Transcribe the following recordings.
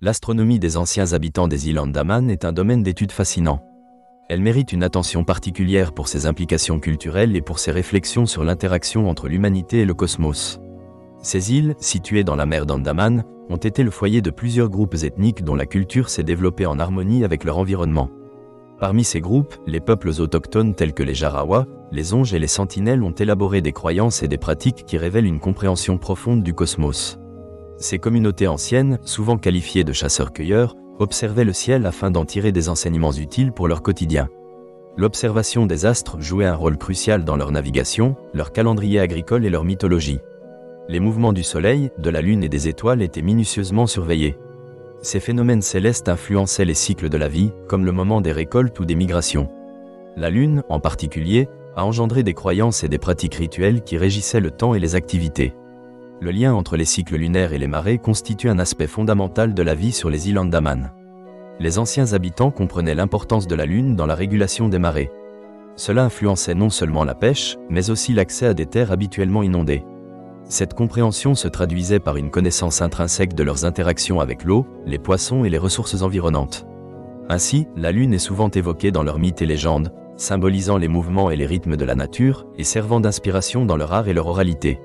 L'astronomie des anciens habitants des îles Andaman est un domaine d'étude fascinant. Elle mérite une attention particulière pour ses implications culturelles et pour ses réflexions sur l'interaction entre l'humanité et le cosmos. Ces îles, situées dans la mer d'Andaman, ont été le foyer de plusieurs groupes ethniques dont la culture s'est développée en harmonie avec leur environnement. Parmi ces groupes, les peuples autochtones tels que les Jarawa, les Onges et les Sentinelles ont élaboré des croyances et des pratiques qui révèlent une compréhension profonde du cosmos. Ces communautés anciennes, souvent qualifiées de chasseurs-cueilleurs, observaient le ciel afin d'en tirer des enseignements utiles pour leur quotidien. L'observation des astres jouait un rôle crucial dans leur navigation, leur calendrier agricole et leur mythologie. Les mouvements du Soleil, de la Lune et des étoiles étaient minutieusement surveillés. Ces phénomènes célestes influençaient les cycles de la vie, comme le moment des récoltes ou des migrations. La Lune, en particulier, a engendré des croyances et des pratiques rituelles qui régissaient le temps et les activités. Le lien entre les cycles lunaires et les marées constitue un aspect fondamental de la vie sur les îles Andaman. Les anciens habitants comprenaient l'importance de la Lune dans la régulation des marées. Cela influençait non seulement la pêche, mais aussi l'accès à des terres habituellement inondées. Cette compréhension se traduisait par une connaissance intrinsèque de leurs interactions avec l'eau, les poissons et les ressources environnantes. Ainsi, la Lune est souvent évoquée dans leurs mythes et légendes, symbolisant les mouvements et les rythmes de la nature, et servant d'inspiration dans leur art et leur oralité.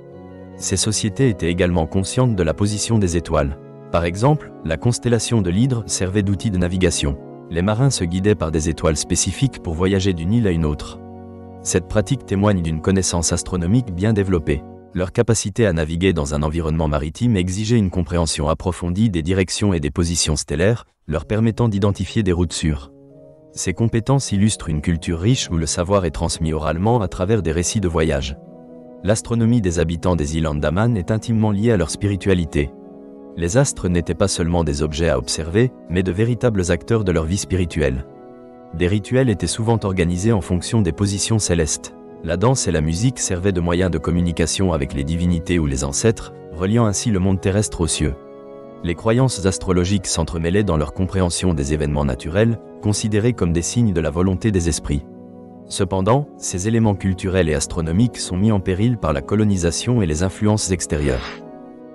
Ces sociétés étaient également conscientes de la position des étoiles. Par exemple, la constellation de l'Hydre servait d'outil de navigation. Les marins se guidaient par des étoiles spécifiques pour voyager d'une île à une autre. Cette pratique témoigne d'une connaissance astronomique bien développée. Leur capacité à naviguer dans un environnement maritime exigeait une compréhension approfondie des directions et des positions stellaires, leur permettant d'identifier des routes sûres. Ces compétences illustrent une culture riche où le savoir est transmis oralement à travers des récits de voyage. L'astronomie des habitants des îles Andaman est intimement liée à leur spiritualité. Les astres n'étaient pas seulement des objets à observer, mais de véritables acteurs de leur vie spirituelle. Des rituels étaient souvent organisés en fonction des positions célestes. La danse et la musique servaient de moyens de communication avec les divinités ou les ancêtres, reliant ainsi le monde terrestre aux cieux. Les croyances astrologiques s'entremêlaient dans leur compréhension des événements naturels, considérés comme des signes de la volonté des esprits. Cependant, ces éléments culturels et astronomiques sont mis en péril par la colonisation et les influences extérieures.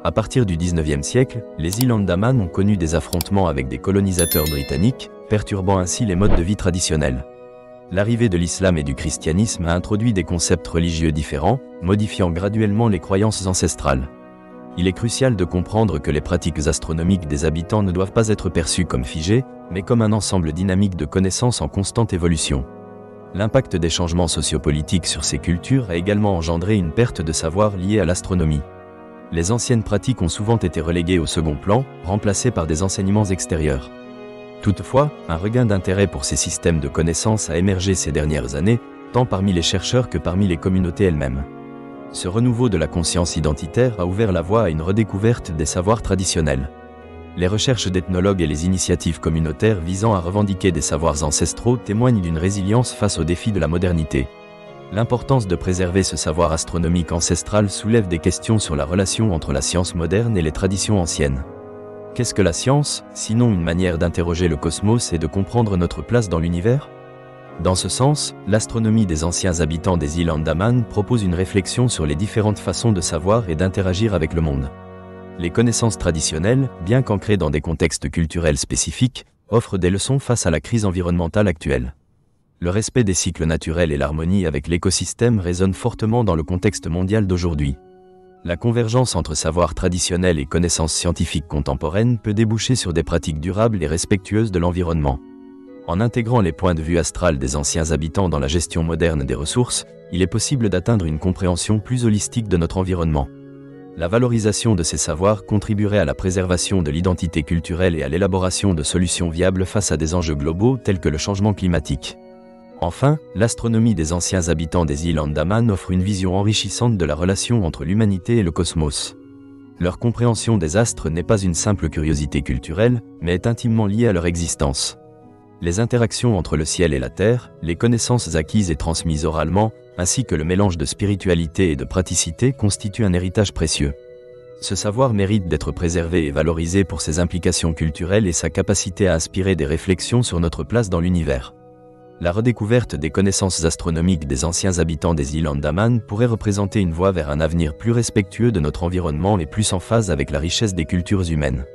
À partir du XIXe siècle, les îles Andaman ont connu des affrontements avec des colonisateurs britanniques, perturbant ainsi les modes de vie traditionnels. L'arrivée de l'islam et du christianisme a introduit des concepts religieux différents, modifiant graduellement les croyances ancestrales. Il est crucial de comprendre que les pratiques astronomiques des habitants ne doivent pas être perçues comme figées, mais comme un ensemble dynamique de connaissances en constante évolution. L'impact des changements sociopolitiques sur ces cultures a également engendré une perte de savoir liée à l'astronomie. Les anciennes pratiques ont souvent été reléguées au second plan, remplacées par des enseignements extérieurs. Toutefois, un regain d'intérêt pour ces systèmes de connaissances a émergé ces dernières années, tant parmi les chercheurs que parmi les communautés elles-mêmes. Ce renouveau de la conscience identitaire a ouvert la voie à une redécouverte des savoirs traditionnels. Les recherches d'ethnologues et les initiatives communautaires visant à revendiquer des savoirs ancestraux témoignent d'une résilience face aux défis de la modernité. L'importance de préserver ce savoir astronomique ancestral soulève des questions sur la relation entre la science moderne et les traditions anciennes. Qu'est-ce que la science, sinon une manière d'interroger le cosmos et de comprendre notre place dans l'univers ? Dans ce sens, l'astronomie des anciens habitants des îles Andaman propose une réflexion sur les différentes façons de savoir et d'interagir avec le monde. Les connaissances traditionnelles, bien qu'ancrées dans des contextes culturels spécifiques, offrent des leçons face à la crise environnementale actuelle. Le respect des cycles naturels et l'harmonie avec l'écosystème résonnent fortement dans le contexte mondial d'aujourd'hui. La convergence entre savoir traditionnel et connaissances scientifiques contemporaines peut déboucher sur des pratiques durables et respectueuses de l'environnement. En intégrant les points de vue astrales des anciens habitants dans la gestion moderne des ressources, il est possible d'atteindre une compréhension plus holistique de notre environnement. La valorisation de ces savoirs contribuerait à la préservation de l'identité culturelle et à l'élaboration de solutions viables face à des enjeux globaux tels que le changement climatique. Enfin, l'astronomie des anciens habitants des îles Andaman offre une vision enrichissante de la relation entre l'humanité et le cosmos. Leur compréhension des astres n'est pas une simple curiosité culturelle, mais est intimement liée à leur existence. Les interactions entre le ciel et la terre, les connaissances acquises et transmises oralement, ainsi que le mélange de spiritualité et de praticité constituent un héritage précieux. Ce savoir mérite d'être préservé et valorisé pour ses implications culturelles et sa capacité à inspirer des réflexions sur notre place dans l'univers. La redécouverte des connaissances astronomiques des anciens habitants des îles Andaman pourrait représenter une voie vers un avenir plus respectueux de notre environnement et plus en phase avec la richesse des cultures humaines.